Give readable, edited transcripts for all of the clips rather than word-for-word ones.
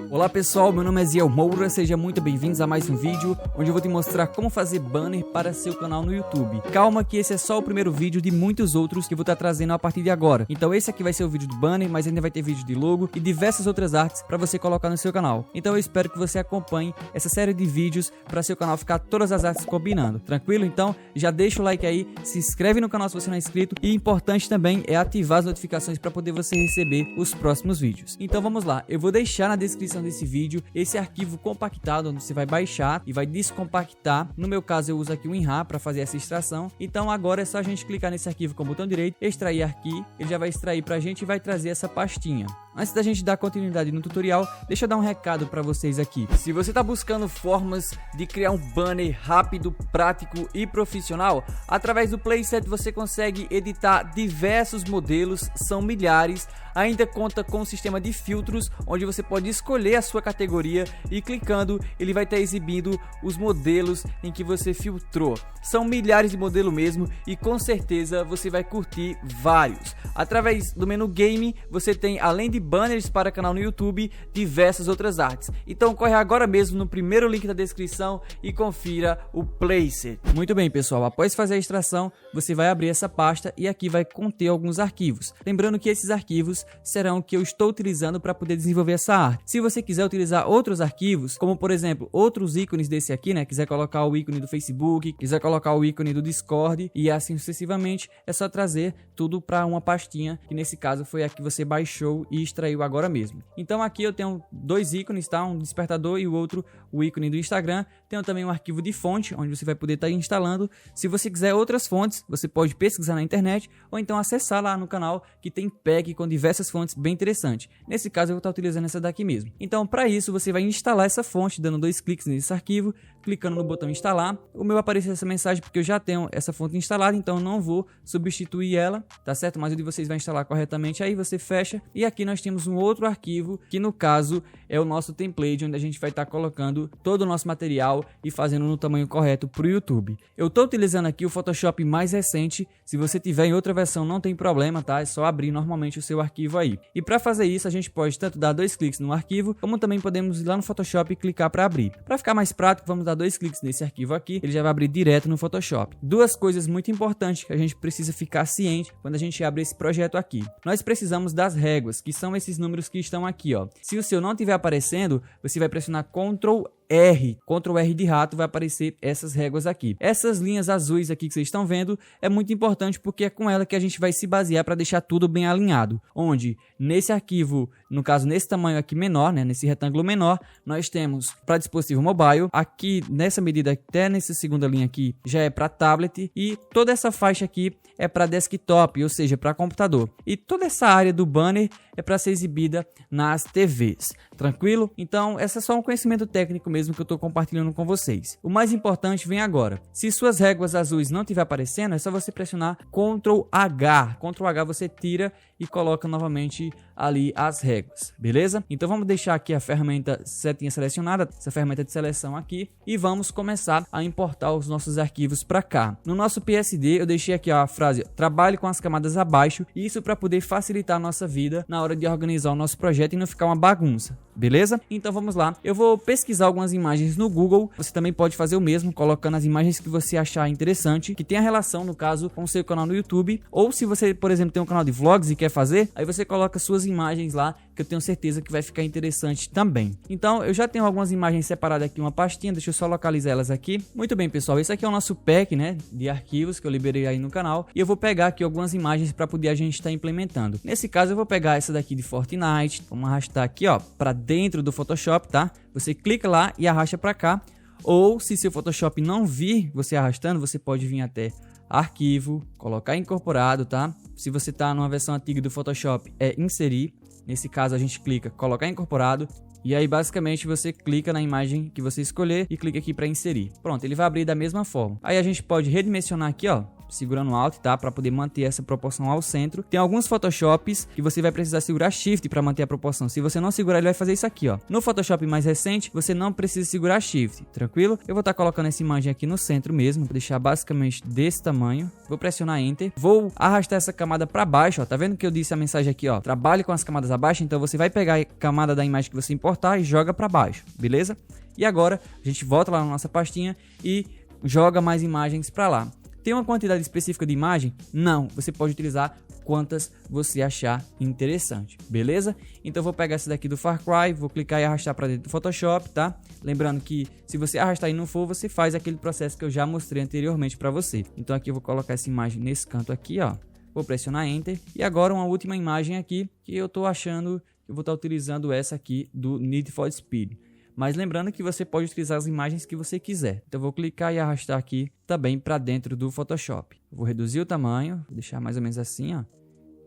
Olá pessoal, meu nome é Ziel Moura, sejam muito bem-vindos a mais um vídeo onde eu vou te mostrar como fazer banner para seu canal no YouTube. Calma que esse é só o primeiro vídeo de muitos outros que eu vou estar trazendo a partir de agora. Então esse aqui vai ser o vídeo do banner, mas ainda vai ter vídeo de logo e diversas outras artes para você colocar no seu canal. Então eu espero que você acompanhe essa série de vídeos para seu canal ficar todas as artes combinando. Tranquilo? Então já deixa o like aí, se inscreve no canal se você não é inscrito e importante também é ativar as notificações para poder você receber os próximos vídeos. Então vamos lá, eu vou deixar na descrição desse vídeo esse arquivo compactado onde você vai baixar e vai descompactar. No meu caso eu uso aqui o WinRAR para fazer essa extração. Então agora é só a gente clicar nesse arquivo com o botão direito, extrair aqui, ele já vai extrair pra gente e vai trazer essa pastinha. Antes da gente dar continuidade no tutorial, deixa eu dar um recado para vocês aqui. Se você está buscando formas de criar um banner rápido, prático e profissional, através do Playset você consegue editar diversos modelos, são milhares. Ainda conta com um sistema de filtros, onde você pode escolher a sua categoria e clicando ele vai estar exibindo os modelos em que você filtrou. São milhares de modelos mesmo e com certeza você vai curtir vários. Através do menu Game você tem, além de banners para canal no YouTube, diversas outras artes. Então corre agora mesmo no primeiro link da descrição e confira o Playset. Muito bem pessoal, após fazer a extração você vai abrir essa pasta e aqui vai conter alguns arquivos. Lembrando que esses arquivos serão o que eu estou utilizando para poder desenvolver essa arte. Se você quiser utilizar outros arquivos, como por exemplo outros ícones desse aqui, né, quiser colocar o ícone do Facebook, quiser colocar o ícone do Discord e assim sucessivamente, é só trazer tudo para uma pastinha, que nesse caso foi a que você baixou e extraiu agora mesmo. Então aqui eu tenho dois ícones, tá? Um despertador e o outro o ícone do Instagram. Tenho também um arquivo de fonte, onde você vai poder estar instalando. Se você quiser outras fontes, você pode pesquisar na internet ou então acessar lá no canal que tem pack com diversas fontes bem interessantes. Nesse caso eu vou estar utilizando essa daqui mesmo. Então para isso você vai instalar essa fonte dando dois cliques nesse arquivo, clicando no botão instalar. O meu apareceu essa mensagem porque eu já tenho essa fonte instalada, então não vou substituir ela, tá certo? Mas o de vocês vai instalar corretamente, aí você fecha e aqui nós temos um outro arquivo que no caso é o nosso template, onde a gente vai estar colocando todo o nosso material e fazendo no tamanho correto para o YouTube. Eu estou utilizando aqui o Photoshop mais recente. Se você tiver em outra versão não tem problema, tá? É só abrir normalmente o seu arquivo aí. E para fazer isso a gente pode tanto dar dois cliques no arquivo, como também podemos ir lá no Photoshop e clicar para abrir. Para ficar mais prático, vamos dar dois cliques nesse arquivo aqui, ele já vai abrir direto no Photoshop. Duas coisas muito importantes que a gente precisa ficar ciente quando a gente abre esse projeto aqui. Nós precisamos das réguas, que são esses números que estão aqui, ó. Se o seu não estiver aparecendo, você vai pressionar Ctrl R de rato, vai aparecer essas réguas aqui. Essas linhas azuis aqui que vocês estão vendo é muito importante porque é com ela que a gente vai se basear para deixar tudo bem alinhado. Onde nesse arquivo, no caso nesse tamanho aqui menor, né, nesse retângulo menor, nós temos para dispositivo mobile. Aqui nessa medida até nessa segunda linha aqui já é para tablet e toda essa faixa aqui é para desktop, ou seja, para computador. E toda essa área do banner é para ser exibida nas TVs. Tranquilo? Então, essa é só um conhecimento técnico mesmo que eu estou compartilhando com vocês. O mais importante vem agora. Se suas réguas azuis não estiver aparecendo, é só você pressionar Ctrl H. Ctrl H você tira e coloca novamente ali as réguas, beleza? Então vamos deixar aqui a ferramenta setinha selecionada, essa ferramenta de seleção aqui, e vamos começar a importar os nossos arquivos para cá. No nosso PSD eu deixei aqui a frase trabalhe com as camadas abaixo, isso para poder facilitar a nossa vida na hora de organizar o nosso projeto e não ficar uma bagunça. Beleza? Então vamos lá. Eu vou pesquisar algumas imagens no Google. Você também pode fazer o mesmo, colocando as imagens que você achar interessante, que tenha relação, no caso, com o seu canal no YouTube. Ou se você, por exemplo, tem um canal de vlogs e quer fazer, aí você coloca suas imagens lá, que eu tenho certeza que vai ficar interessante também. Então eu já tenho algumas imagens separadas aqui, uma pastinha, deixa eu só localizar elas aqui. Muito bem pessoal, esse aqui é o nosso pack, né, de arquivos que eu liberei aí no canal. E eu vou pegar aqui algumas imagens para poder a gente estar implementando. Nesse caso eu vou pegar essa daqui de Fortnite, vamos arrastar aqui, ó, para dentro do Photoshop, tá? Você clica lá e arrasta para cá. Ou se seu Photoshop não vir você arrastando, você pode vir até arquivo, colocar incorporado, tá? Se você tá numa versão antiga do Photoshop, é inserir. Nesse caso a gente clica colocar incorporado e aí basicamente você clica na imagem que você escolher e clica aqui para inserir. Pronto, ele vai abrir da mesma forma. Aí a gente pode redimensionar aqui, ó, segurando Alt, tá? Para poder manter essa proporção ao centro. Tem alguns Photoshops que você vai precisar segurar Shift para manter a proporção. Se você não segurar, ele vai fazer isso aqui, ó. No Photoshop mais recente, você não precisa segurar Shift, tranquilo? Eu vou estar colocando essa imagem aqui no centro mesmo, vou deixar basicamente desse tamanho. Vou pressionar Enter. Vou arrastar essa camada para baixo, ó. Tá vendo que eu disse a mensagem aqui, ó? Trabalhe com as camadas abaixo, então você vai pegar a camada da imagem que você importar e joga para baixo, beleza? E agora a gente volta lá na nossa pastinha e joga mais imagens para lá. Tem uma quantidade específica de imagem? Não, você pode utilizar quantas você achar interessante, beleza? Então eu vou pegar essa daqui do Far Cry, vou clicar e arrastar para dentro do Photoshop, tá? Lembrando que se você arrastar e não for, você faz aquele processo que eu já mostrei anteriormente para você. Então aqui eu vou colocar essa imagem nesse canto aqui, ó. Vou pressionar Enter. E agora uma última imagem aqui, que eu tô achando que eu vou estar utilizando essa aqui do Need for Speed. Mas lembrando que você pode utilizar as imagens que você quiser. Então eu vou clicar e arrastar aqui também para dentro do Photoshop. Vou reduzir o tamanho, vou deixar mais ou menos assim, ó.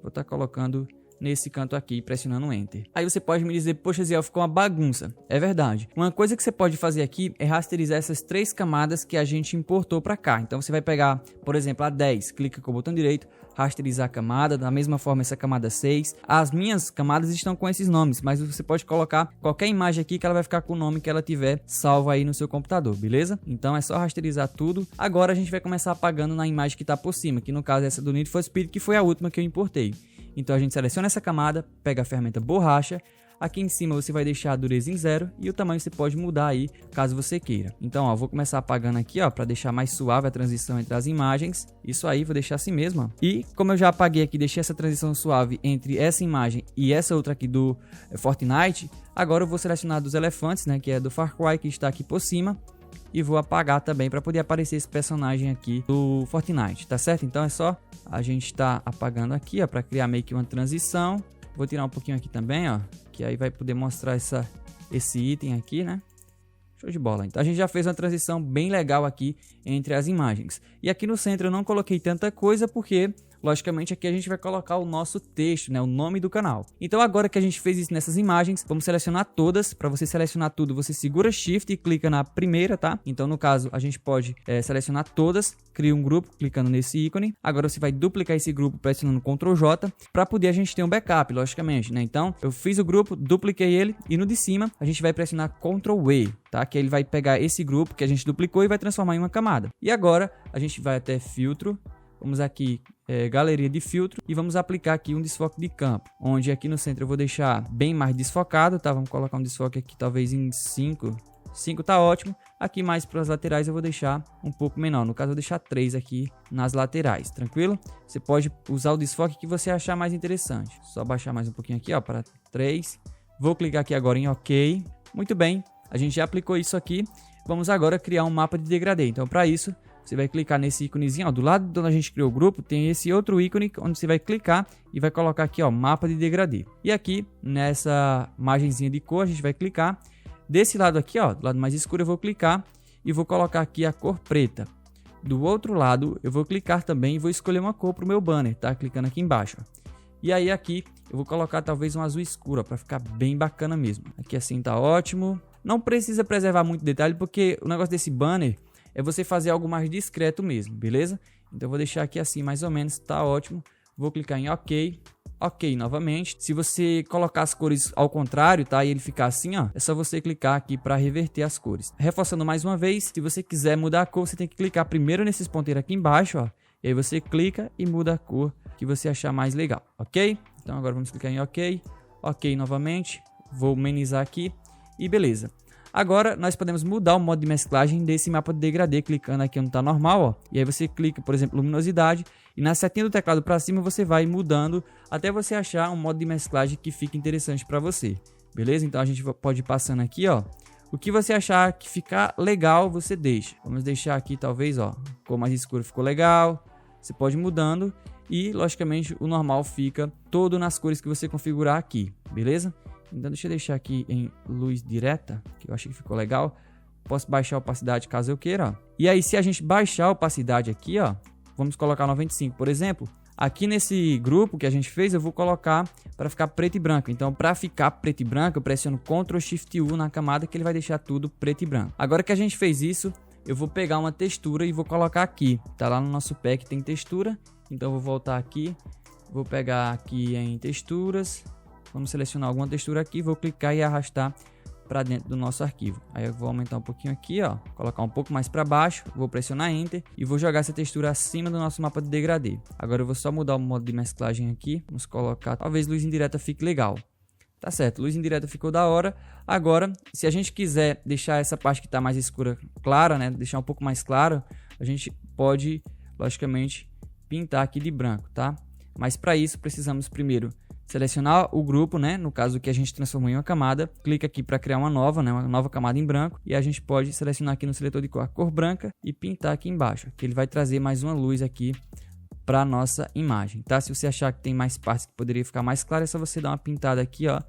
Vou estar colocando nesse canto aqui, pressionando Enter. Aí você pode me dizer, poxa, Ziel, ficou uma bagunça. É verdade. Uma coisa que você pode fazer aqui é rasterizar essas 3 camadas que a gente importou para cá. Então você vai pegar, por exemplo, a 10, clica com o botão direito, rasterizar a camada, da mesma forma essa camada 6. As minhas camadas estão com esses nomes, mas você pode colocar qualquer imagem aqui que ela vai ficar com o nome que ela tiver salvo aí no seu computador, beleza? Então é só rasterizar tudo. Agora a gente vai começar apagando na imagem que está por cima, que no caso é essa do Need for Speed, que foi a última que eu importei. Então a gente seleciona essa camada, pega a ferramenta borracha, aqui em cima você vai deixar a dureza em 0 e o tamanho você pode mudar aí, caso você queira. Então ó, vou começar apagando aqui, ó, para deixar mais suave a transição entre as imagens. Isso aí, vou deixar assim mesmo, ó. E como eu já apaguei aqui, deixei essa transição suave entre essa imagem e essa outra aqui do Fortnite, agora eu vou selecionar dos elefantes, né, que é do Far Cry, que está aqui por cima. E vou apagar também para poder aparecer esse personagem aqui do Fortnite, tá certo? Então é só a gente tá apagando aqui, ó, para criar meio que uma transição. Vou tirar um pouquinho aqui também, ó, que aí vai poder mostrar esse item aqui, né? Show de bola. Então a gente já fez uma transição bem legal aqui entre as imagens. E aqui no centro eu não coloquei tanta coisa porque, logicamente, aqui a gente vai colocar o nosso texto, né, o nome do canal. Então agora que a gente fez isso nessas imagens, vamos selecionar todas. Para você selecionar tudo, você segura Shift e clica na primeira, tá? Então no caso a gente pode selecionar todas, cria um grupo clicando nesse ícone. Agora você vai duplicar esse grupo pressionando Ctrl J para poder a gente ter um backup, logicamente, né? Então eu fiz o grupo, dupliquei ele e no de cima a gente vai pressionar Ctrl E, tá? Que ele vai pegar esse grupo que a gente duplicou e vai transformar em uma camada. E agora a gente vai até filtro. Vamos aqui, galeria de filtro, e vamos aplicar aqui um desfoque de campo, onde aqui no centro eu vou deixar bem mais desfocado, tá? Vamos colocar um desfoque aqui talvez em 5. 5 tá ótimo. Aqui mais para as laterais eu vou deixar um pouco menor, no caso eu vou deixar 3 aqui nas laterais, tranquilo? Você pode usar o desfoque que você achar mais interessante. Só baixar mais um pouquinho aqui, ó, para 3. Vou clicar aqui agora em OK. Muito bem, a gente já aplicou isso aqui. Vamos agora criar um mapa de degradê. Então para isso, você vai clicar nesse íconezinho, ó, do lado de onde a gente criou o grupo, tem esse outro ícone onde você vai clicar e vai colocar aqui, ó, mapa de degradê. E aqui, nessa margenzinha de cor, a gente vai clicar. Desse lado aqui, ó, do lado mais escuro, eu vou clicar e vou colocar aqui a cor preta. Do outro lado, eu vou clicar também e vou escolher uma cor para o meu banner, tá? Clicando aqui embaixo, ó. E aí aqui, eu vou colocar talvez um azul escuro, para ficar bem bacana mesmo. Aqui assim tá ótimo. Não precisa preservar muito detalhe, porque o negócio desse banner é você fazer algo mais discreto mesmo, beleza? Então eu vou deixar aqui assim mais ou menos, tá ótimo. Vou clicar em OK. OK novamente. Se você colocar as cores ao contrário, tá? E ele ficar assim, ó, é só você clicar aqui para reverter as cores. Reforçando mais uma vez, se você quiser mudar a cor, você tem que clicar primeiro nesses ponteiros aqui embaixo, ó. E aí você clica e muda a cor que você achar mais legal, ok? Então agora vamos clicar em OK. OK novamente. Vou amenizar aqui e beleza. Agora nós podemos mudar o modo de mesclagem desse mapa de degradê, clicando aqui onde está normal, ó. E aí você clica, por exemplo, luminosidade, e na setinha do teclado para cima você vai mudando até você achar um modo de mesclagem que fique interessante para você, beleza? Então a gente pode ir passando aqui, ó. O que você achar que ficar legal, você deixa. Vamos deixar aqui talvez, ó, cor mais escura ficou legal. Você pode ir mudando e, logicamente, o normal fica todo nas cores que você configurar aqui, beleza? Então deixa eu deixar aqui em luz direta, que eu achei que ficou legal. Posso baixar a opacidade caso eu queira, ó. E aí se a gente baixar a opacidade aqui, ó, vamos colocar 95, por exemplo. Aqui nesse grupo que a gente fez, eu vou colocar para ficar preto e branco. Então para ficar preto e branco, eu pressiono Ctrl Shift U na camada que ele vai deixar tudo preto e branco. Agora que a gente fez isso, eu vou pegar uma textura e vou colocar aqui. Tá lá no nosso pack, tem textura. Então eu vou voltar aqui, vou pegar aqui em texturas. Vamos selecionar alguma textura aqui, vou clicar e arrastar para dentro do nosso arquivo. Aí eu vou aumentar um pouquinho aqui, ó, colocar um pouco mais para baixo, vou pressionar Enter e vou jogar essa textura acima do nosso mapa de degradê. Agora eu vou só mudar o modo de mesclagem aqui, vamos colocar, talvez luz indireta fique legal. Tá certo, luz indireta ficou da hora. Agora, se a gente quiser deixar essa parte que está mais escura clara, né, deixar um pouco mais claro, a gente pode, logicamente, pintar aqui de branco, tá? Mas para isso precisamos primeiro selecionar o grupo, né? No caso que a gente transformou em uma camada, clica aqui para criar uma nova, né? Uma nova camada em branco, e a gente pode selecionar aqui no seletor de cor a cor branca e pintar aqui embaixo, que ele vai trazer mais uma luz aqui para nossa imagem, tá? Se você achar que tem mais partes que poderia ficar mais clara, é só você dar uma pintada aqui, ó,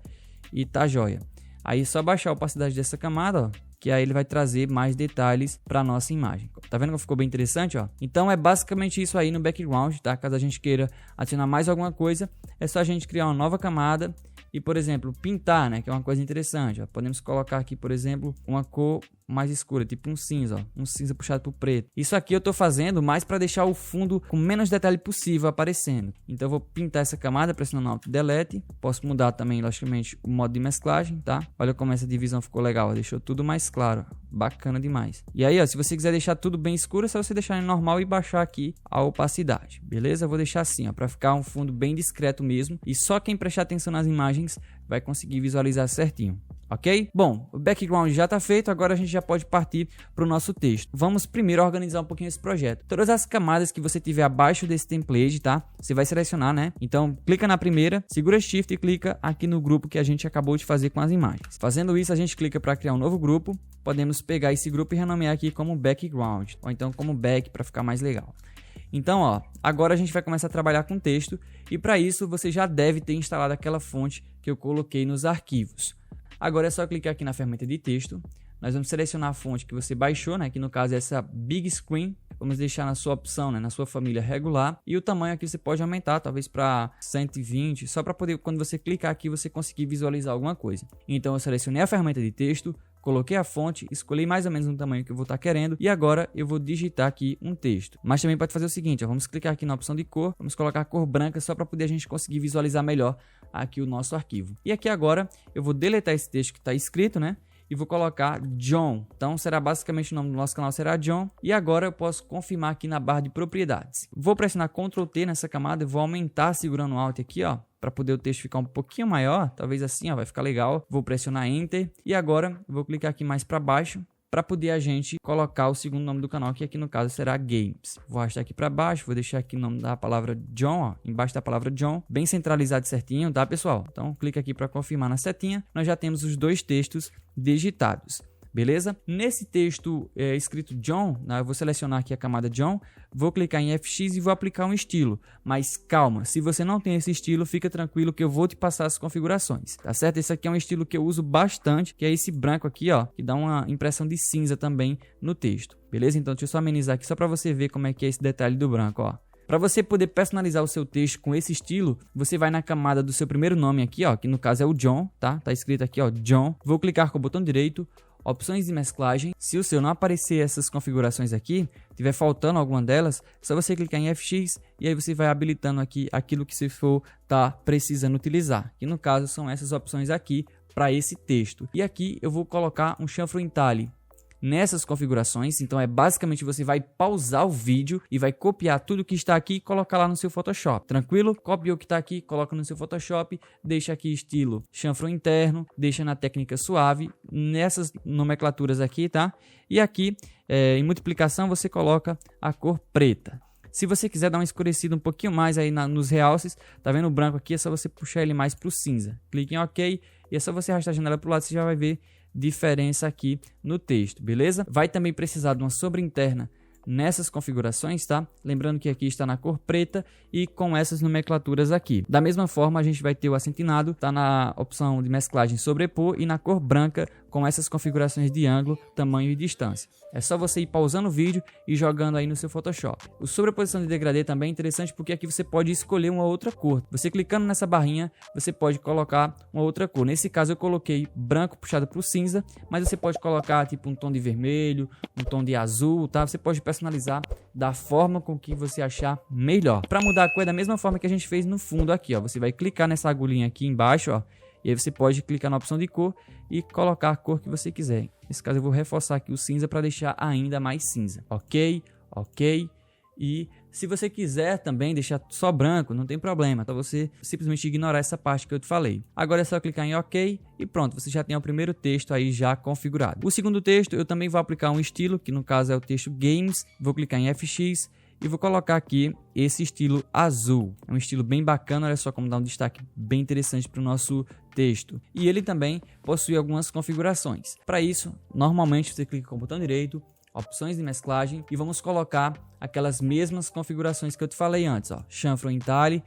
e tá joia. Aí é só baixar a opacidade dessa camada, ó, que aí ele vai trazer mais detalhes para nossa imagem. Tá vendo como ficou bem interessante, ó? Então é basicamente isso aí no background, tá? Caso a gente queira adicionar mais alguma coisa, é só a gente criar uma nova camada e, por exemplo, pintar, né? Que é uma coisa interessante, ó. Podemos colocar aqui, por exemplo, uma cor mais escura, tipo um cinza, ó, um cinza puxado pro preto. Isso aqui eu tô fazendo mais para deixar o fundo com menos detalhe possível aparecendo. Então eu vou pintar essa camada pressionando Alt Delete. Posso mudar também, logicamente, o modo de mesclagem, tá? Olha como essa divisão ficou legal, ó. Deixou tudo mais claro, bacana demais. E aí, ó, se você quiser deixar tudo bem escuro, é só você deixar em normal e baixar aqui a opacidade, beleza? Eu vou deixar assim, ó, para ficar um fundo bem discreto mesmo, e só quem prestar atenção nas imagens vai conseguir visualizar certinho. Ok? Bom, o background já está feito, agora a gente já pode partir para o nosso texto. Vamos primeiro organizar um pouquinho esse projeto. Todas as camadas que você tiver abaixo desse template, tá? Você vai selecionar, né? Então, clica na primeira, segura Shift e clica aqui no grupo que a gente acabou de fazer com as imagens. Fazendo isso, a gente clica para criar um novo grupo. Podemos pegar esse grupo e renomear aqui como background, ou então como back para ficar mais legal. Então, ó, agora a gente vai começar a trabalhar com texto e para isso você já deve ter instalado aquela fonte que eu coloquei nos arquivos. Agora é só clicar aqui na ferramenta de texto, nós vamos selecionar a fonte que você baixou, né, que no caso é essa Big Screen, vamos deixar na sua opção, né, na sua família regular, e o tamanho aqui você pode aumentar, talvez para 120, só para poder, quando você clicar aqui, você conseguir visualizar alguma coisa. Então eu selecionei a ferramenta de texto, coloquei a fonte, escolhi mais ou menos um tamanho que eu vou estar querendo e agora eu vou digitar aqui um texto. Mas também pode fazer o seguinte, ó, vamos clicar aqui na opção de cor, vamos colocar a cor branca só para poder a gente conseguir visualizar melhor aqui o nosso arquivo. E aqui agora eu vou deletar esse texto que está escrito, né? E vou colocar John. Então será basicamente o nome do nosso canal será John. E agora eu posso confirmar aqui na barra de propriedades. Vou pressionar Ctrl T nessa camada, vou aumentar segurando o Alt aqui, ó, para poder o texto ficar um pouquinho maior, talvez assim, ó, vai ficar legal. Vou pressionar Enter e agora vou clicar aqui mais para baixo para poder a gente colocar o segundo nome do canal, que aqui no caso será Games. Vou arrastar aqui para baixo, vou deixar aqui o nome da palavra John, ó, embaixo da palavra John, bem centralizado certinho, tá, pessoal? Então clica aqui para confirmar na setinha, nós já temos os dois textos digitados. Beleza? Nesse texto escrito John, né, eu vou selecionar aqui a camada John, vou clicar em FX e vou aplicar um estilo. Mas calma, se você não tem esse estilo, fica tranquilo que eu vou te passar as configurações, tá certo? Esse aqui é um estilo que eu uso bastante, que é esse branco aqui, ó, que dá uma impressão de cinza também no texto. Beleza? Então deixa eu só amenizar aqui só para você ver como é que é esse detalhe do branco, ó. Para você poder personalizar o seu texto com esse estilo, você vai na camada do seu primeiro nome aqui, ó, que no caso é o John, tá? Tá escrito aqui, ó, John. Vou clicar com o botão direito, opções de mesclagem. Se o seu não aparecer essas configurações aqui, tiver faltando alguma delas, é só você clicar em FX e aí você vai habilitando aqui aquilo que você for precisando utilizar. Que no caso são essas opções aqui para esse texto. E aqui eu vou colocar um chanfro entalhe nessas configurações, então é basicamente você vai pausar o vídeo e vai copiar tudo que está aqui e colocar lá no seu Photoshop, tranquilo? Copia o que está aqui, coloca no seu Photoshop, deixa aqui estilo chanfro interno, deixa na técnica suave, nessas nomenclaturas aqui, tá? E aqui, em multiplicação, você coloca a cor preta. Se você quiser dar uma escurecida um pouquinho mais aí nos realces, tá vendo o branco aqui? É só você puxar ele mais para o cinza. Clique em OK e é só você arrastar a janela para o lado, você já vai ver diferença aqui no texto, beleza? Vai também precisar de uma sombra interna nessas configurações, tá? Lembrando que aqui está na cor preta e com essas nomenclaturas aqui. Da mesma forma, a gente vai ter o acentinado, tá na opção de mesclagem sobrepor e na cor branca com essas configurações de ângulo, tamanho e distância. É só você ir pausando o vídeo e jogando aí no seu Photoshop. O sobreposição de degradê também é interessante porque aqui você pode escolher uma outra cor. Você clicando nessa barrinha, você pode colocar uma outra cor. Nesse caso eu coloquei branco puxado para o cinza, mas você pode colocar tipo um tom de vermelho, um tom de azul, tá? Você pode personalizar da forma com que você achar melhor. Para mudar a cor é da mesma forma que a gente fez no fundo aqui, ó. Você vai clicar nessa agulhinha aqui embaixo, ó. E aí você pode clicar na opção de cor e colocar a cor que você quiser. Nesse caso eu vou reforçar aqui o cinza para deixar ainda mais cinza. Ok, ok. E se você quiser também deixar só branco, não tem problema. Então você simplesmente ignorar essa parte que eu te falei. Agora é só clicar em ok e pronto. Você já tem o primeiro texto aí já configurado. O segundo texto eu também vou aplicar um estilo, que no caso é o texto Games. Vou clicar em FX. E vou colocar aqui esse estilo azul. É um estilo bem bacana, olha só como dá um destaque bem interessante para o nosso texto. E ele também possui algumas configurações. Para isso, normalmente você clica com o botão direito, opções de mesclagem e vamos colocar aquelas mesmas configurações que eu te falei antes. Ó. Chanfro em Tile,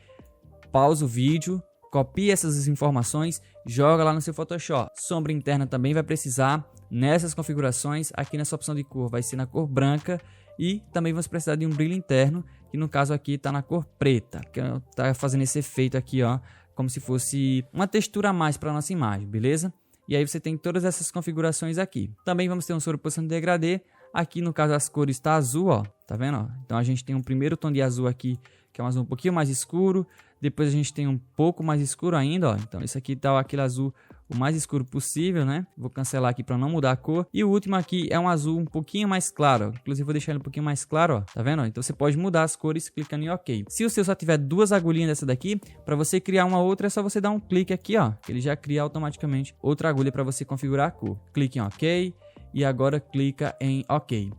pausa o vídeo, copia essas informações, joga lá no seu Photoshop. Sombra interna também vai precisar nessas configurações. Aqui nessa opção de cor vai ser na cor branca. E também vamos precisar de um brilho interno, que no caso aqui está na cor preta, que está fazendo esse efeito aqui, ó, como se fosse uma textura a mais para a nossa imagem, beleza? E aí você tem todas essas configurações aqui. Também vamos ter uma sobreposição de degradê, aqui no caso as cores está azul, ó, tá vendo? Ó? Então a gente tem um primeiro tom de azul aqui, que é um azul um pouquinho mais escuro, depois a gente tem um pouco mais escuro ainda, ó. Então esse aqui tá aquele azul o mais escuro possível, né? Vou cancelar aqui para não mudar a cor. E o último aqui é um azul um pouquinho mais claro, ó. Inclusive vou deixar ele um pouquinho mais claro, ó. Tá vendo? Então você pode mudar as cores clicando em OK. Se o seu só tiver duas agulhinhas dessa daqui, para você criar uma outra é só você dar um clique aqui, ó, que ele já cria automaticamente outra agulha para você configurar a cor. Clique em OK e agora clica em OK.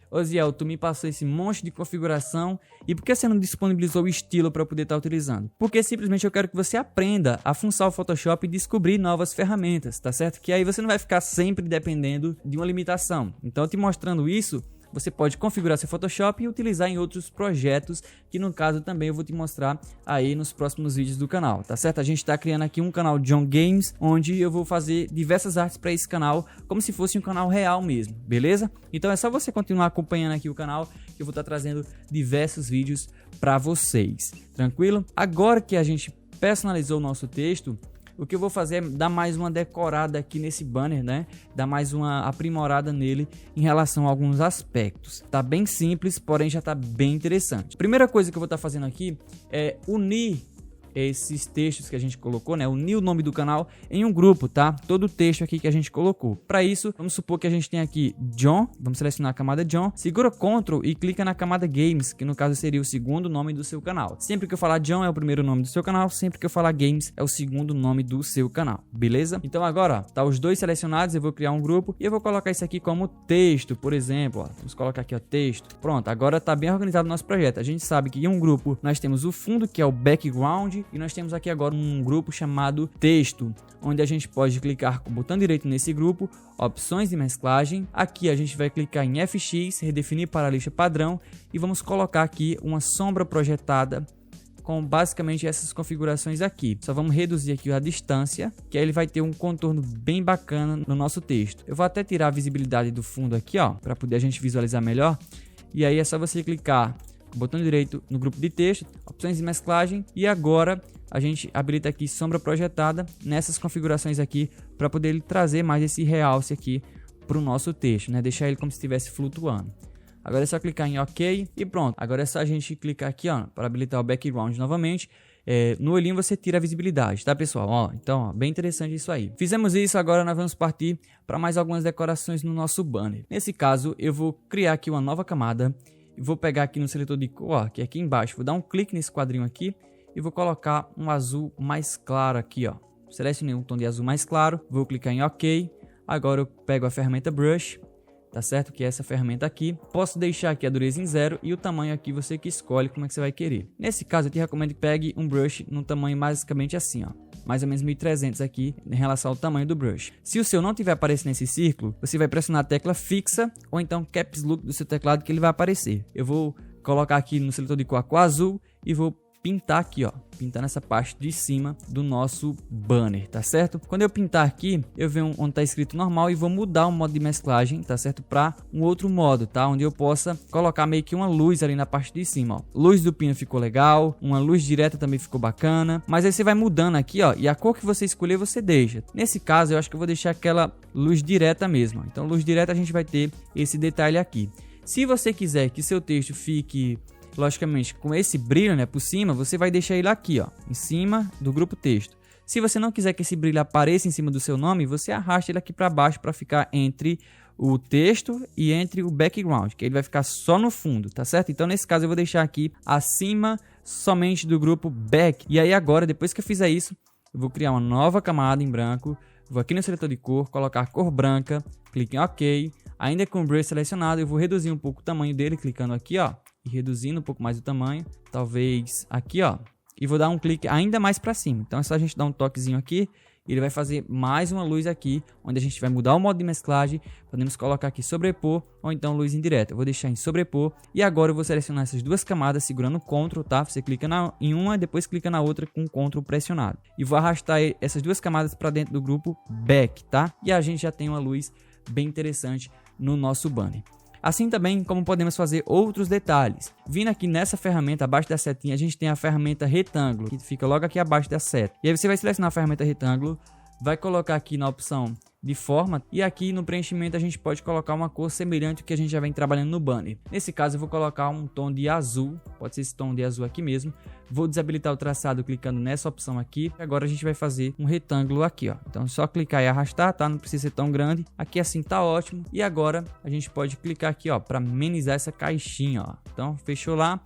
Oziel, tu me passou esse monte de configuração e por que você não disponibilizou o estilo para eu poder estar utilizando? Porque simplesmente eu quero que você aprenda a fuçar o Photoshop e descobrir novas ferramentas, tá certo? Que aí você não vai ficar sempre dependendo de uma limitação. Então, te mostrando isso, você pode configurar seu Photoshop e utilizar em outros projetos, que no caso também eu vou te mostrar aí nos próximos vídeos do canal, tá certo? A gente está criando aqui um canal John Games, onde eu vou fazer diversas artes para esse canal, como se fosse um canal real mesmo, beleza? Então é só você continuar acompanhando aqui o canal, que eu vou estar trazendo diversos vídeos para vocês, tranquilo? Agora que a gente personalizou o nosso texto, o que eu vou fazer é dar mais uma decorada aqui nesse banner, né? Dar mais uma aprimorada nele em relação a alguns aspectos. Tá bem simples, porém já tá bem interessante. Primeira coisa que eu vou estar fazendo aqui é unir esses textos que a gente colocou, né? Unir o nome do canal em um grupo, tá? Todo o texto aqui que a gente colocou. Para isso, vamos supor que a gente tem aqui John, vamos selecionar a camada John, segura Ctrl e clica na camada Games, que no caso seria o segundo nome do seu canal. Sempre que eu falar John é o primeiro nome do seu canal, sempre que eu falar Games é o segundo nome do seu canal, beleza? Então agora, ó, tá os dois selecionados, eu vou criar um grupo e eu vou colocar isso aqui como texto, por exemplo, ó. Vamos colocar aqui, ó, texto. Pronto, agora tá bem organizado o nosso projeto. A gente sabe que em um grupo nós temos o fundo, que é o background, e nós temos aqui agora um grupo chamado texto, onde a gente pode clicar com o botão direito nesse grupo, opções de mesclagem. Aqui a gente vai clicar em FX, redefinir para a lixa padrão e vamos colocar aqui uma sombra projetada com basicamente essas configurações aqui. Só vamos reduzir aqui a distância, que aí ele vai ter um contorno bem bacana no nosso texto. Eu vou até tirar a visibilidade do fundo aqui, ó, para poder a gente visualizar melhor. E aí é só você clicar com o botão direito no grupo de texto, opções de mesclagem, e agora a gente habilita aqui sombra projetada nessas configurações aqui para poder trazer mais esse realce aqui para o nosso texto, né? Deixar ele como se estivesse flutuando. Agora é só clicar em OK e pronto. Agora é só a gente clicar aqui, ó, para habilitar o background novamente. No olhinho você tira a visibilidade, tá, pessoal? Ó, então, ó, bem interessante isso aí. Fizemos isso, agora nós vamos partir para mais algumas decorações no nosso banner. Nesse caso, eu vou criar aqui uma nova camada. Vou pegar aqui no seletor de cor, ó, que é aqui embaixo. Vou dar um clique nesse quadrinho aqui e vou colocar um azul mais claro aqui, ó. Selecionei um tom de azul mais claro, vou clicar em OK. Agora eu pego a ferramenta Brush, tá certo? Que é essa ferramenta aqui. Posso deixar aqui a dureza em 0 e o tamanho aqui você que escolhe como é que você vai querer. Nesse caso eu te recomendo que pegue um brush num tamanho basicamente assim, ó. Mais ou menos 1300 aqui em relação ao tamanho do brush. Se o seu não tiver aparecendo nesse círculo, você vai pressionar a tecla fixa ou então Caps Lock do seu teclado que ele vai aparecer. Eu vou colocar aqui no seletor de cor azul e vou pintar aqui, ó, pintar nessa parte de cima do nosso banner, tá certo? Quando eu pintar aqui, eu venho onde tá escrito normal e vou mudar o modo de mesclagem, tá certo? Para um outro modo, tá? Onde eu possa colocar meio que uma luz ali na parte de cima, ó. Luz do pino ficou legal, uma luz direta também ficou bacana, mas aí você vai mudando aqui, ó, e a cor que você escolher você deixa. Nesse caso, eu acho que eu vou deixar aquela luz direta mesmo, ó. Então, luz direta a gente vai ter esse detalhe aqui. Se você quiser que seu texto fique, logicamente, com esse brilho, né, por cima, você vai deixar ele aqui, ó, em cima do grupo texto. Se você não quiser que esse brilho apareça em cima do seu nome, você arrasta ele aqui para baixo para ficar entre o texto e entre o background, que ele vai ficar só no fundo, tá certo? Então, nesse caso, eu vou deixar aqui acima somente do grupo back. E aí agora, depois que eu fizer isso, eu vou criar uma nova camada em branco, vou aqui no seletor de cor, colocar cor branca, clique em OK. Ainda com o brush selecionado, eu vou reduzir um pouco o tamanho dele, clicando aqui, ó, e reduzindo um pouco mais o tamanho, talvez aqui, ó, e vou dar um clique ainda mais para cima. Então é só a gente dar um toquezinho aqui, e ele vai fazer mais uma luz aqui, onde a gente vai mudar o modo de mesclagem, podemos colocar aqui sobrepor, ou então luz indireta. Eu vou deixar em sobrepor, e agora eu vou selecionar essas duas camadas segurando o Ctrl, tá? Você clica em uma, depois clica na outra com o Ctrl pressionado. E vou arrastar essas duas camadas para dentro do grupo back, tá? E a gente já tem uma luz bem interessante no nosso banner. Assim também como podemos fazer outros detalhes. Vindo aqui nessa ferramenta, abaixo da setinha, a gente tem a ferramenta retângulo, que fica logo aqui abaixo da seta. E aí você vai selecionar a ferramenta retângulo, vai colocar aqui na opção de forma, e aqui no preenchimento a gente pode colocar uma cor semelhante ao que a gente já vem trabalhando no banner. Nesse caso eu vou colocar um tom de azul, pode ser esse tom de azul aqui mesmo. Vou desabilitar o traçado clicando nessa opção aqui. Agora a gente vai fazer um retângulo aqui, ó. Então é só clicar e arrastar, tá? Não precisa ser tão grande. Aqui assim tá ótimo. E agora a gente pode clicar aqui, ó, para amenizar essa caixinha, ó. Então fechou lá.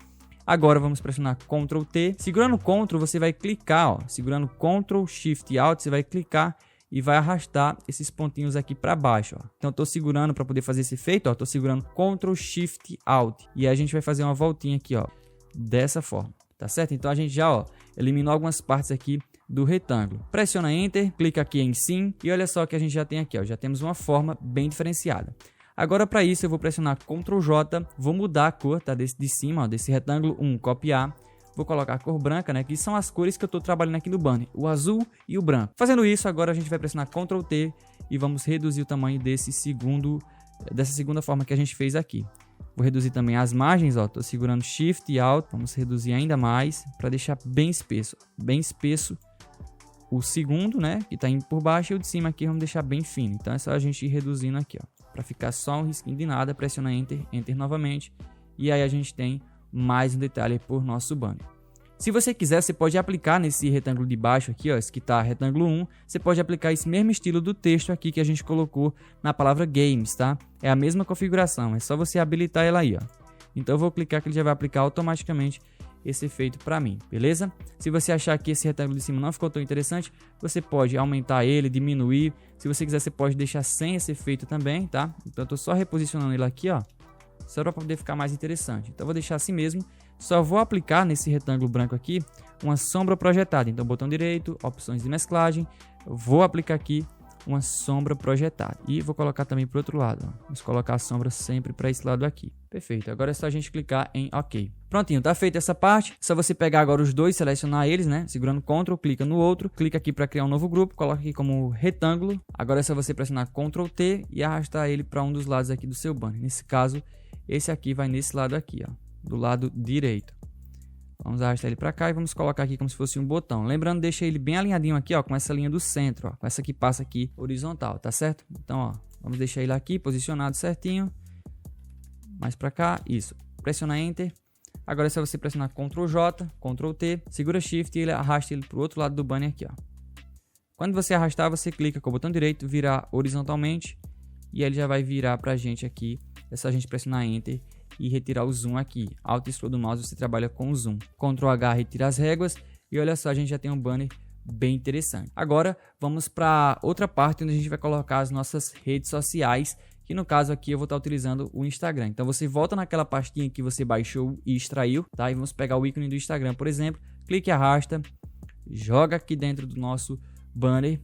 Agora vamos pressionar Ctrl T. Segurando Ctrl, você vai clicar, ó. Segurando Ctrl Shift Alt, você vai clicar e vai arrastar esses pontinhos aqui para baixo, ó. Então eu tô segurando para poder fazer esse efeito, ó. Tô segurando Ctrl Shift Alt. E aí a gente vai fazer uma voltinha aqui, ó, dessa forma, tá certo? Então a gente já, ó, eliminou algumas partes aqui do retângulo. Pressiona Enter, clica aqui em Sim e olha só que a gente já tem aqui, ó. Já temos uma forma bem diferenciada. Agora para isso eu vou pressionar Ctrl J, vou mudar a cor, tá? Desse de cima, ó, desse retângulo 1, copiar. Vou colocar a cor branca, né? Que são as cores que eu estou trabalhando aqui no banner, o azul e o branco. Fazendo isso, agora a gente vai pressionar Ctrl T e vamos reduzir o tamanho dessa segunda forma que a gente fez aqui. Vou reduzir também as margens, ó. Tô segurando Shift e Alt, vamos reduzir ainda mais para deixar bem espesso, o segundo, né? Que está indo por baixo, e o de cima aqui vamos deixar bem fino. Então é só a gente ir reduzindo aqui, ó, para ficar só um risquinho de nada. Pressiona Enter, Enter novamente, e aí a gente tem mais um detalhe por nosso banner. Se você quiser, você pode aplicar nesse retângulo de baixo aqui, ó, esse que tá retângulo 1, você pode aplicar esse mesmo estilo do texto aqui que a gente colocou na palavra games, tá? É a mesma configuração, é só você habilitar ela aí, ó. Então eu vou clicar que ele já vai aplicar automaticamente esse efeito para mim, beleza? Se você achar que esse retângulo de cima não ficou tão interessante, você pode aumentar ele, diminuir. Se você quiser, você pode deixar sem esse efeito também, tá? Então eu tô só reposicionando ele aqui, ó, só para poder ficar mais interessante. Então eu vou deixar assim mesmo. Só vou aplicar nesse retângulo branco aqui uma sombra projetada. Então botão direito, opções de mesclagem, vou aplicar aqui uma sombra projetada. E vou colocar também para o outro lado, ó. Vamos colocar a sombra sempre para esse lado aqui. Perfeito, agora é só a gente clicar em OK. Prontinho, tá feita essa parte. Só você pegar agora os dois, selecionar eles, né? Segurando Ctrl, clica no outro, clica aqui para criar um novo grupo, coloca aqui como retângulo. Agora é só você pressionar Ctrl T e arrastar ele para um dos lados aqui do seu banner. Nesse caso, esse aqui vai nesse lado aqui, ó, do lado direito. Vamos arrastar ele para cá e vamos colocar aqui como se fosse um botão. Lembrando, deixa ele bem alinhadinho aqui, ó, com essa linha do centro, ó, com essa que passa aqui horizontal, tá certo? Então, ó, vamos deixar ele aqui posicionado certinho. Mais para cá, isso. Pressiona Enter. Agora é só você pressionar Ctrl J, Ctrl T, segura Shift e ele arrasta ele para o outro lado do banner aqui, ó. Quando você arrastar, você clica com o botão direito, virar horizontalmente e ele já vai virar pra gente aqui. É só a gente pressionar Enter e retirar o zoom aqui. Alt e scroll do mouse você trabalha com o zoom. Ctrl H retira as réguas e olha só, a gente já tem um banner bem interessante. Agora vamos para outra parte onde a gente vai colocar as nossas redes sociais, que no caso aqui eu vou estar utilizando o Instagram. Então você volta naquela pastinha que você baixou e extraiu, tá? E vamos pegar o ícone do Instagram, por exemplo, clique e arrasta, joga aqui dentro do nosso banner,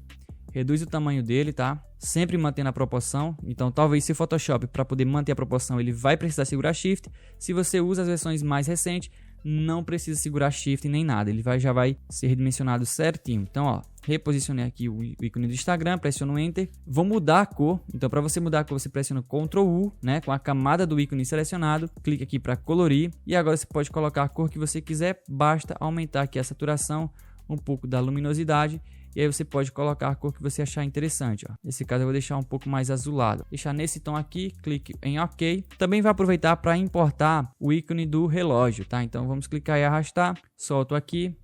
reduz o tamanho dele, tá? Sempre mantendo a proporção. Então talvez se o Photoshop, para poder manter a proporção, ele vai precisar segurar Shift. Se você usa as versões mais recentes, não precisa segurar Shift nem nada, ele já vai ser redimensionado certinho. Então, ó, reposicionei aqui o ícone do Instagram, pressiono Enter, vou mudar a cor. Então, para você mudar a cor, você pressiona Ctrl U, né, com a camada do ícone selecionado, clica aqui para colorir e agora você pode colocar a cor que você quiser, basta aumentar aqui a saturação, um pouco da luminosidade. E aí você pode colocar a cor que você achar interessante. Ó. Nesse caso eu vou deixar um pouco mais azulado. Deixar nesse tom aqui, clique em OK. Também vai aproveitar para importar o ícone do relógio, tá? Então vamos clicar e arrastar. Solto aqui.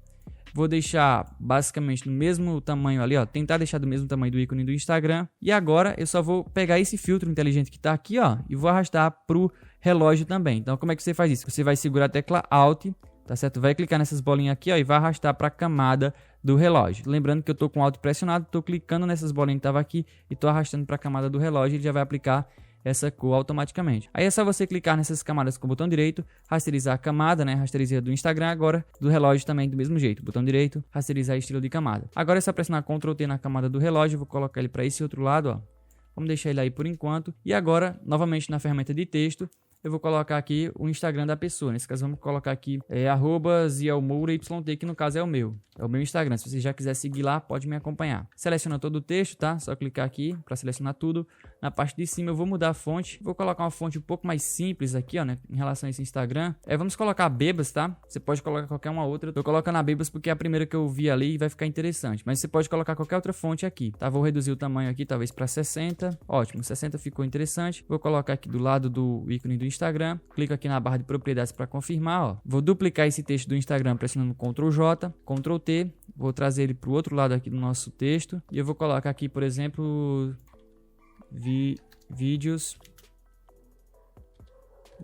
Vou deixar basicamente no mesmo tamanho ali, ó. Tentar deixar do mesmo tamanho do ícone do Instagram. E agora eu só vou pegar esse filtro inteligente que está aqui, ó. E vou arrastar para o relógio também. Então como é que você faz isso? Você vai segurar a tecla Alt, tá certo? Vai clicar nessas bolinhas aqui, ó. E vai arrastar para a camada do relógio. Lembrando que eu estou com o Alt pressionado, estou clicando nessas bolinhas que estavam aqui e estou arrastando para a camada do relógio, ele já vai aplicar essa cor automaticamente. Aí é só você clicar nessas camadas com o botão direito, rasterizar a camada, né? Rasterizar do Instagram, agora do relógio também do mesmo jeito. Botão direito, rasterizar estilo de camada. Agora é só pressionar Ctrl T na camada do relógio, vou colocar ele para esse outro lado, ó. Vamos deixar ele aí por enquanto. E agora, novamente na ferramenta de texto, eu vou colocar aqui o Instagram da pessoa. Nesse caso, vamos colocar aqui @ZielMouraYT, que no caso é o meu Instagram. Se você já quiser seguir lá, pode me acompanhar. Seleciona todo o texto, tá? Só clicar aqui para selecionar tudo. Na parte de cima eu vou mudar a fonte. Vou colocar uma fonte um pouco mais simples aqui, ó, né? Em relação a esse Instagram. Vamos colocar a Bebas, tá? Você pode colocar qualquer uma outra. Eu tô colocando a Bebas porque é a primeira que eu vi ali e vai ficar interessante. Mas você pode colocar qualquer outra fonte aqui, tá? Vou reduzir o tamanho aqui, talvez para 60. Ótimo, 60 ficou interessante. Vou colocar aqui do lado do ícone do Instagram. Clico aqui na barra de propriedades para confirmar, ó. Vou duplicar esse texto do Instagram pressionando Ctrl J, Ctrl T. Vou trazer ele para o outro lado aqui do nosso texto. E eu vou colocar aqui, por exemplo, vídeos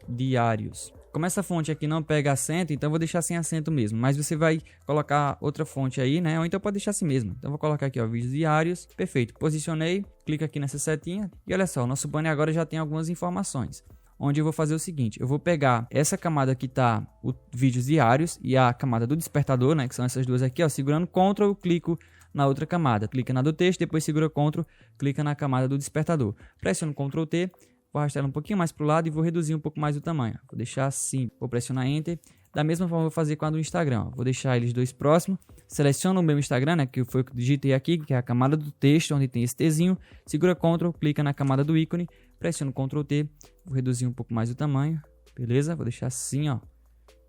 diários. Como essa fonte aqui não pega acento, então eu vou deixar sem acento mesmo. Mas você vai colocar outra fonte aí, né? Ou então pode deixar assim mesmo. Então eu vou colocar aqui, ó, vídeos diários. Perfeito. Posicionei, clica aqui nessa setinha. E olha só, o nosso banner agora já tem algumas informações. Onde eu vou fazer o seguinte, eu vou pegar essa camada que tá o vídeos diários e a camada do despertador, né, que são essas duas aqui, ó, segurando Ctrl, eu clico na outra camada, clica na do texto, depois segura Ctrl, clica na camada do despertador. Pressiono Ctrl T, vou arrastar ela um pouquinho mais para o lado e vou reduzir um pouco mais o tamanho. Vou deixar assim, vou pressionar Enter. Da mesma forma eu vou fazer com a do Instagram, ó. Vou deixar eles dois próximos, seleciono o meu Instagram, né, que foi o que eu digitei aqui, que é a camada do texto, onde tem esse Tzinho, segura Ctrl, clica na camada do ícone, pressiono Ctrl T, vou reduzir um pouco mais o tamanho, beleza? Vou deixar assim, ó,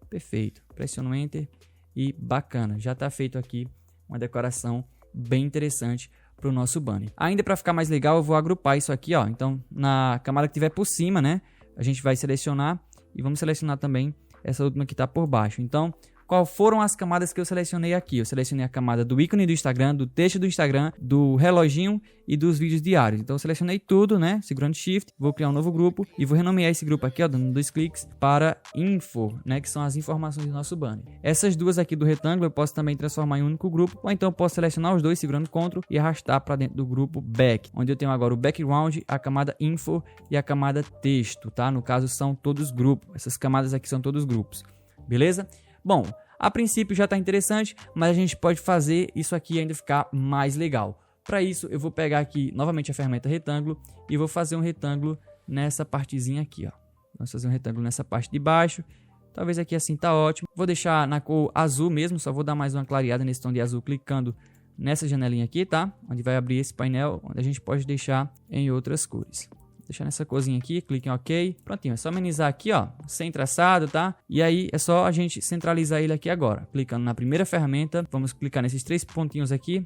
perfeito, pressiono Enter e bacana, já está feito aqui uma decoração bem interessante para o nosso banner. Ainda para ficar mais legal, eu vou agrupar isso aqui, ó, então na camada que tiver por cima, né, a gente vai selecionar e vamos selecionar também essa última que está por baixo. Então, qual foram as camadas que eu selecionei aqui? Eu selecionei a camada do ícone do Instagram, do texto do Instagram, do reloginho e dos vídeos diários. Então eu selecionei tudo, né? Segurando Shift, vou criar um novo grupo e vou renomear esse grupo aqui, ó, dando 2 cliques para Info, né? Que são as informações do nosso banner. Essas duas aqui do retângulo eu posso também transformar em um único grupo, ou então eu posso selecionar os dois segurando Ctrl e arrastar para dentro do grupo Back, onde eu tenho agora o background, a camada Info e a camada Texto, tá? No caso são todos grupos. Essas camadas aqui são todos grupos. Beleza? Bom, a princípio já está interessante, mas a gente pode fazer isso aqui ainda ficar mais legal. Para isso, eu vou pegar aqui novamente a ferramenta retângulo e vou fazer um retângulo nessa partezinha aqui, ó. Vamos fazer um retângulo nessa parte de baixo. Talvez aqui assim tá ótimo. Vou deixar na cor azul mesmo, só vou dar mais uma clareada nesse tom de azul clicando nessa janelinha aqui, tá? Onde vai abrir esse painel, onde a gente pode deixar em outras cores. Deixar nessa corzinha aqui, clique em OK. Prontinho, é só amenizar aqui, ó, sem traçado, tá? E aí é só a gente centralizar ele aqui agora. Clicando na primeira ferramenta, vamos clicar nesses 3 pontinhos aqui.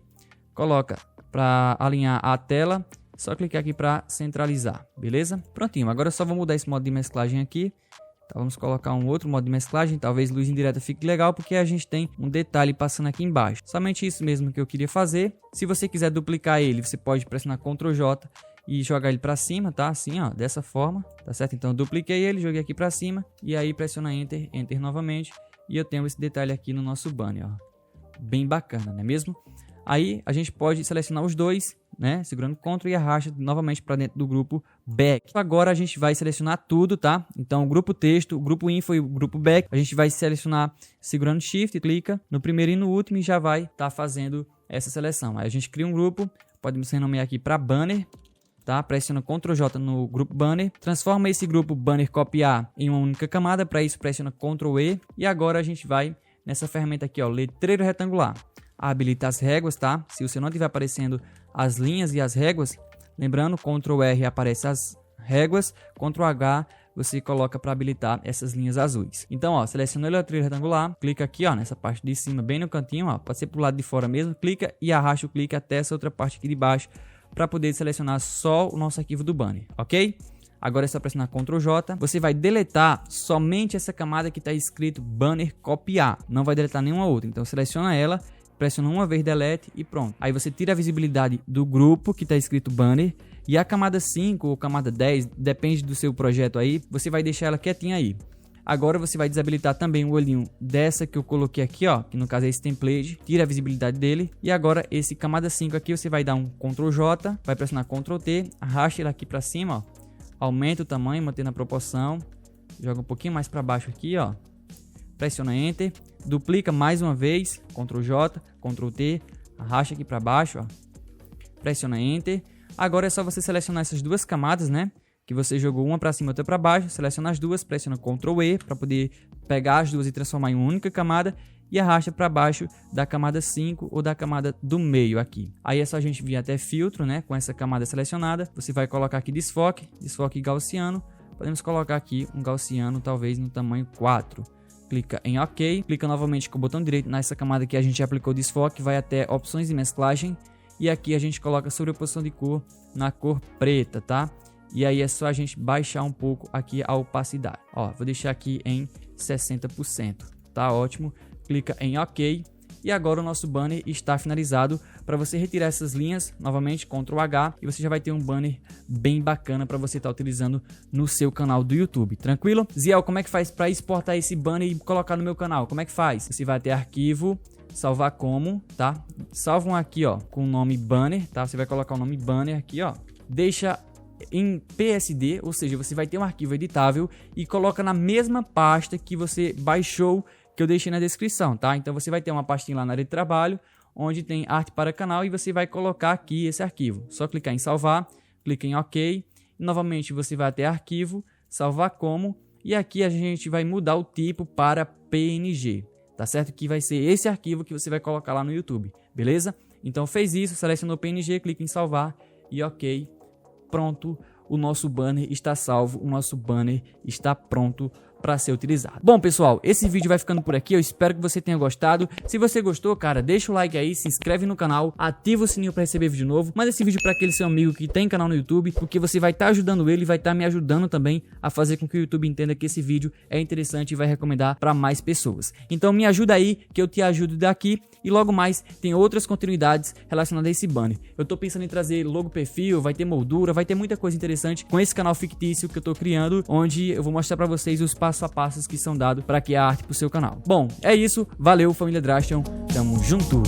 Coloca para alinhar a tela, só clicar aqui para centralizar, beleza? Prontinho, agora eu só vou mudar esse modo de mesclagem aqui. Então vamos colocar um outro modo de mesclagem, talvez luz indireta fique legal, porque a gente tem um detalhe passando aqui embaixo. Somente isso mesmo que eu queria fazer. Se você quiser duplicar ele, você pode pressionar Ctrl J e jogar ele para cima, tá? Assim, ó, dessa forma, tá certo? Então eu dupliquei ele, joguei aqui para cima e aí pressiona Enter, Enter novamente e eu tenho esse detalhe aqui no nosso banner, ó. Bem bacana, não é mesmo? Aí a gente pode selecionar os dois, né? Segurando Ctrl e arrasta novamente para dentro do grupo Back. Agora a gente vai selecionar tudo, tá? Então o grupo texto, o grupo Info e o grupo Back, a gente vai selecionar segurando Shift, clica no primeiro e no último e já vai estar fazendo essa seleção. Aí a gente cria um grupo, podemos renomear aqui para Banner. tá? Pressiona Ctrl J no grupo banner, transforma esse grupo banner copiar em uma única camada. Para isso pressiona Ctrl E e agora a gente vai nessa ferramenta aqui, ó, letreiro retangular. Habilita as réguas, tá? Se você não estiver aparecendo as linhas e as réguas, lembrando, Ctrl R aparece as réguas, Ctrl H você coloca para habilitar essas linhas azuis. Então, ó, seleciona o letreiro retangular, clica aqui, ó, nessa parte de cima, bem no cantinho, ó, pode ser pro lado de fora mesmo, clica e arrasta o clique até essa outra parte aqui de baixo para poder selecionar só o nosso arquivo do banner, ok? Agora é só pressionar Ctrl J, você vai deletar somente essa camada que está escrito banner copiar, não vai deletar nenhuma outra, então seleciona ela, pressiona uma vez delete e pronto. Aí você tira a visibilidade do grupo que está escrito banner e a camada 5 ou camada 10, depende do seu projeto aí, você vai deixar ela quietinha aí. Agora você vai desabilitar também o olhinho dessa que eu coloquei aqui, ó, que no caso é esse template, tira a visibilidade dele. E agora esse camada 5 aqui você vai dar um Ctrl J, vai pressionar Ctrl T, arrasta ele aqui para cima, ó, aumenta o tamanho, mantendo a proporção, joga um pouquinho mais para baixo aqui, ó, pressiona Enter, duplica mais uma vez, Ctrl J, Ctrl T, arrasta aqui para baixo, ó, pressiona Enter. Agora é só você selecionar essas duas camadas, né? Que você jogou uma para cima e outra para baixo, seleciona as duas, pressiona Ctrl E para poder pegar as duas e transformar em uma única camada e arrasta para baixo da camada 5 ou da camada do meio aqui. Aí é só a gente vir até filtro, né? Com essa camada selecionada, você vai colocar aqui desfoque gaussiano, podemos colocar aqui um gaussiano talvez no tamanho 4. Clica em OK, clica novamente com o botão direito nessa camada que a gente aplicou desfoque, vai até opções de mesclagem e aqui a gente coloca sobreposição de cor na cor preta, tá? E aí é só a gente baixar um pouco aqui a opacidade. Ó, vou deixar aqui em 60%, tá ótimo. Clica em OK e agora o nosso banner está finalizado. Para você retirar essas linhas, novamente Ctrl H e você já vai ter um banner bem bacana para você estar utilizando no seu canal do YouTube. Tranquilo? Ziel, como é que faz para exportar esse banner e colocar no meu canal? Como é que faz? Você vai ter arquivo, salvar como, tá? Salva um aqui, ó, com o nome banner, tá? Você vai colocar o nome banner aqui, ó. Deixa em PSD, ou seja, você vai ter um arquivo editável e coloca na mesma pasta que você baixou, que eu deixei na descrição, tá? Então você vai ter uma pastinha lá na área de trabalho, onde tem arte para canal e você vai colocar aqui esse arquivo. Só clicar em salvar, clica em OK, e novamente você vai até arquivo, salvar como, e aqui a gente vai mudar o tipo para PNG, tá certo? Que vai ser esse arquivo que você vai colocar lá no YouTube, beleza? Então fez isso, selecionou PNG, clica em salvar e OK. Pronto, o nosso banner está salvo, o nosso banner está pronto para ser utilizado. Bom, pessoal, esse vídeo vai ficando por aqui, eu espero que você tenha gostado. Se você gostou, cara, deixa o like aí, se inscreve no canal, ativa o sininho para receber vídeo novo, manda esse vídeo para aquele seu amigo que tem canal no YouTube, porque você vai estar ajudando ele, vai estar me ajudando também a fazer com que o YouTube entenda que esse vídeo é interessante e vai recomendar para mais pessoas. Então me ajuda aí, que eu te ajudo daqui, e logo mais tem outras continuidades relacionadas a esse banner. Eu tô pensando em trazer logo perfil, vai ter moldura, vai ter muita coisa interessante com esse canal fictício que eu tô criando, onde eu vou mostrar para vocês os passos a passos que são dados para criar arte pro seu canal. Bom, é isso, valeu família Drastion, tamo junto!